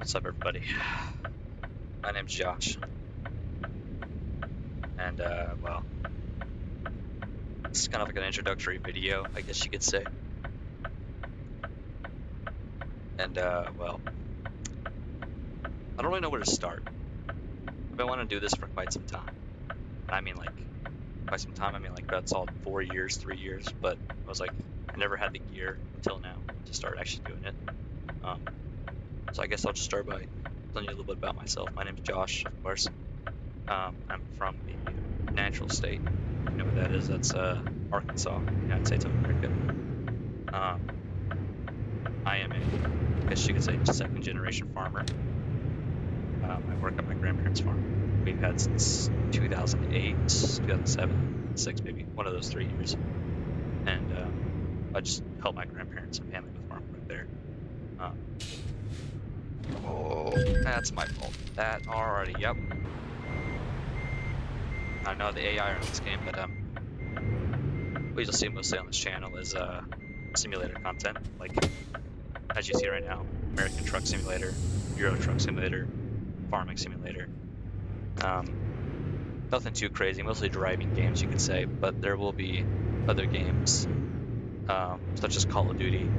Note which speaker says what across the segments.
Speaker 1: What's up, everybody? My name's Josh, and well, this is kind of like an introductory video, I guess you could say. And well, I don't really know where to start. I've been wanting to do this for quite some time. I mean, like, quite some time, I mean, like, that's all 4 years, 3 years, but I was like, I never had the gear until now to start actually doing it. Um, so I guess I'll just start by telling you a little bit about myself. My name's Josh, of course. I'm from the natural state. You know what that is? That's Arkansas, United States of America. Um, I am I guess you could say, second generation farmer. I work at my grandparents' farm. We've had since 2008, 2007, 6 maybe, one of those 3 years. And I just help my grandparents and family with farm work there. Um, oh, that's my fault. That already, yep. I know the AI in this game, but what you'll see mostly on this channel is simulator content, like as you see right now, American Truck Simulator, Euro Truck Simulator, Farming Simulator. Nothing too crazy, mostly driving games you could say, but there will be other games such as Call of Duty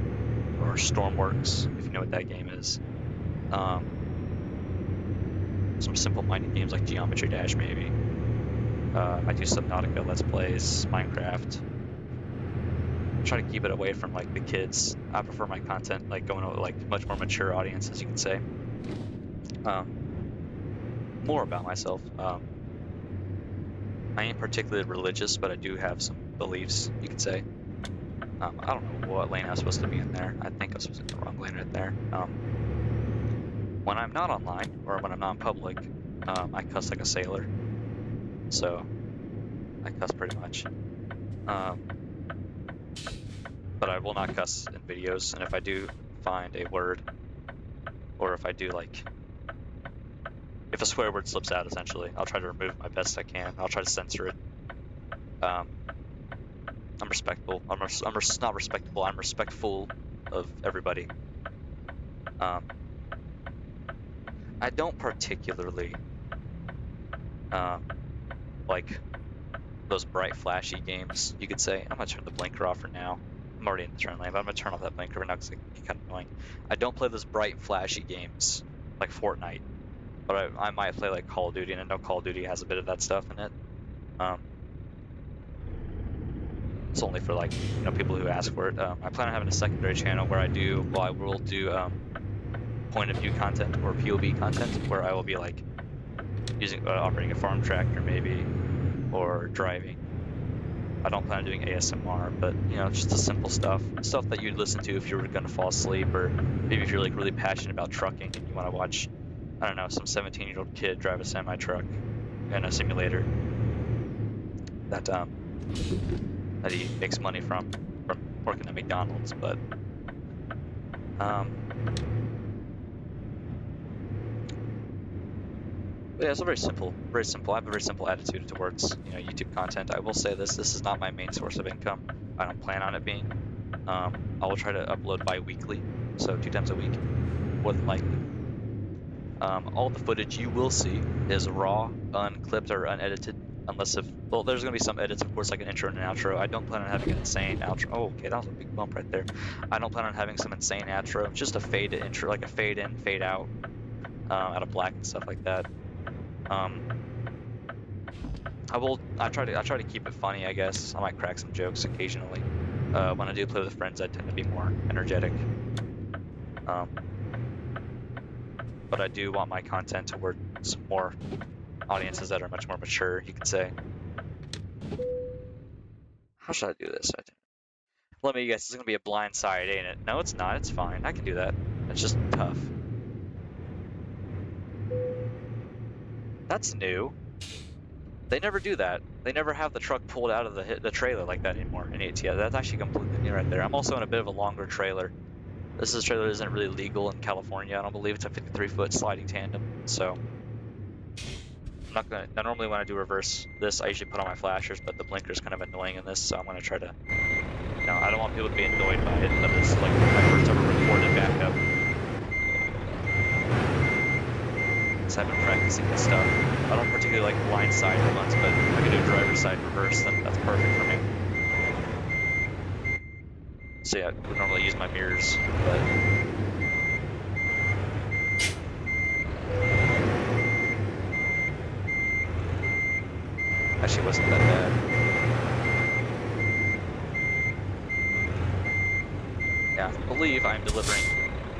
Speaker 1: or Stormworks, if you know what that game is. Some simple-minded games like Geometry Dash maybe. I do Subnautica Let's Plays, Minecraft. I try to keep it away from like the kids. I prefer my content like going to like much more mature audiences, you can say. More about myself. I ain't particularly religious, but I do have some beliefs, you could say. I don't know what lane I was supposed to be in there. I think I was supposed to be in the wrong lane right there. When I'm not online, or when I'm not in public, I cuss like a sailor. So, I cuss pretty much. But I will not cuss in videos, and if I do find a word, or if I do like, if a swear word slips out, essentially, I'll try to remove it my best I can. I'll try to censor it. I'm respectful. I'm not respectable. I'm respectful of everybody. I don't particularly like those bright, flashy games, you could say. I'm gonna turn the blinker off for now. I'm already in the turn lane, but I'm gonna turn off that blinker for now because it can get kind of annoying. I don't play those bright, flashy games like Fortnite, but I might play like Call of Duty, and I know Call of Duty has a bit of that stuff in it. It's only for like people who ask for it. I plan on having a secondary channel where I will do point of view content or POV content, where I will be like using operating a farm tractor maybe, or driving. I don't plan on doing ASMR, but just the simple stuff that you'd listen to if you were gonna fall asleep, or maybe if you're like really passionate about trucking and you want to watch, I don't know, some 17-year-old kid drive a semi truck in a simulator that he makes money from working at McDonald's. But yeah, it's very simple. I have a very simple attitude towards YouTube content. I will say this is not my main source of income. I don't plan on it being. I will try to upload bi-weekly, so 2 times a week, more than likely. All the footage you will see is raw, unclipped, or unedited, unless well, there's going to be some edits, of course, like an intro and an outro. I don't plan on having an insane outro. Oh, okay, that was a big bump right there. I don't plan on having some insane outro, just a fade intro, like a fade in, fade out, out of black and stuff like that. I try to keep it funny, I guess. I might crack some jokes occasionally. When I do play with friends, I tend to be more energetic. But I do want my content towards more audiences that are much more mature, you could say. How should I do this? Let me guess, it's gonna be a blind side, ain't it? No, it's not. It's fine. I can do that. It's just tough. That's new. They never do that. They never have the truck pulled out of the trailer like that anymore in ATS. That's actually completely new right there. I'm also in a bit of a longer trailer. This trailer isn't really legal in California. I don't believe it's a 53-foot sliding tandem. So I'm not gonna. Now, normally when I do reverse this, I usually put on my flashers, but the blinker is kind of annoying in this, so I'm gonna try to. I don't want people to be annoyed by it, but this is like my first ever recorded backup. so I've been practicing this stuff. I don't particularly like blind side ones, but if I can do driver's side reverse, then that's perfect for me. So yeah, I would normally use my mirrors, but actually wasn't that bad. Yeah, I believe I'm delivering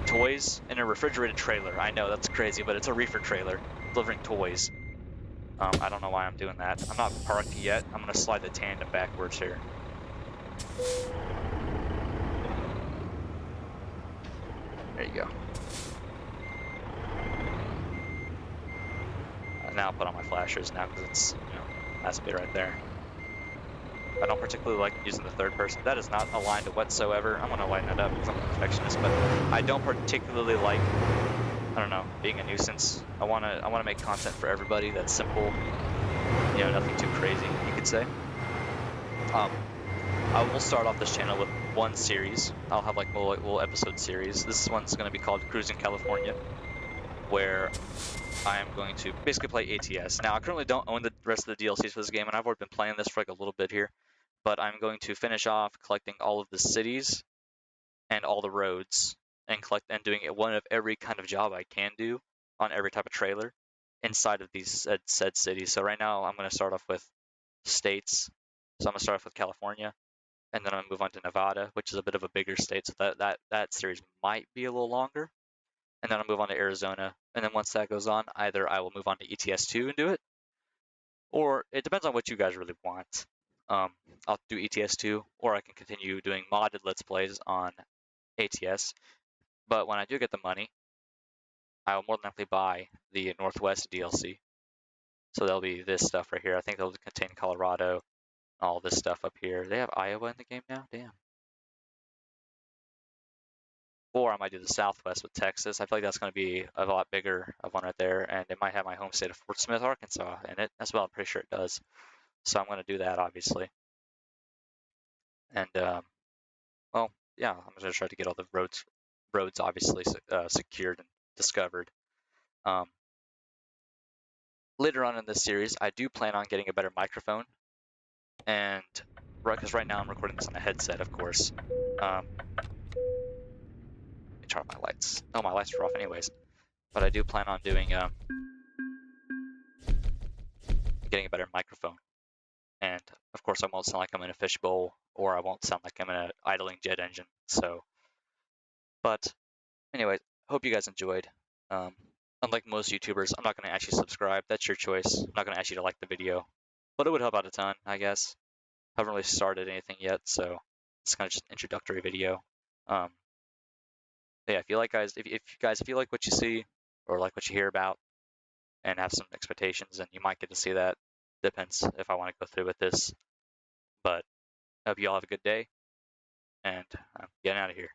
Speaker 1: toys in a refrigerated trailer. I know that's crazy, but it's a reefer trailer delivering toys. I don't know why I'm doing that. I'm not parked yet. I'm gonna slide the tandem backwards here. There you go. Now I'll put on my flashers now because it's, has to be right there. I don't particularly like using the third person. That is not aligned whatsoever. I'm going to lighten it up because I'm a perfectionist, but I don't particularly like, I don't know, being a nuisance. I want to make content for everybody that's simple, nothing too crazy, you could say. I will start off this channel with one series. I'll have like a little episode series. This one's going to be called Cruising California, where I am going to basically play ATS. Now, I currently don't own the rest of the DLCs for this game, and I've already been playing this for like a little bit here, but I'm going to finish off collecting all of the cities and all the roads and doing one of every kind of job I can do on every type of trailer inside of these said cities. So right now I'm going to start off with states. So I'm going to start off with California, and then I'm going to move on to Nevada, which is a bit of a bigger state. So that series might be a little longer. And then I'll move on to Arizona. And then once that goes on, either I will move on to ETS2 and do it, or it depends on what you guys really want. I'll do ETS2, or I can continue doing modded Let's Plays on ATS. But when I do get the money, I will more than likely buy the Northwest DLC. So there'll be this stuff right here. I think they'll contain Colorado, all this stuff up here. They have Iowa in the game now? Damn. Or I might do the Southwest with Texas. I feel like that's going to be a lot bigger of one right there. And it might have my home state of Fort Smith, Arkansas in it as well. I'm pretty sure it does. So I'm going to do that, obviously. And, well, yeah, I'm going to try to get all the roads obviously secured and discovered. Later on in this series, I do plan on getting a better microphone. And because right now I'm recording this on a headset, of course. Let me turn off my lights. Oh, my lights are off anyways. But I do plan on doing getting a better microphone. And of course, I won't sound like I'm in a fishbowl, or I won't sound like I'm in an idling jet engine. So, but anyway, hope you guys enjoyed. Unlike most YouTubers, I'm not going to ask you to subscribe. That's your choice. I'm not going to ask you to like the video, but it would help out a ton, I guess. Haven't really started anything yet, so it's kind of just an introductory video. Yeah, if you like guys, if you like what you see or like what you hear about and have some expectations, then you might get to see that. Depends if I want to go through with this. But I hope you all have a good day, and I'm getting out of here.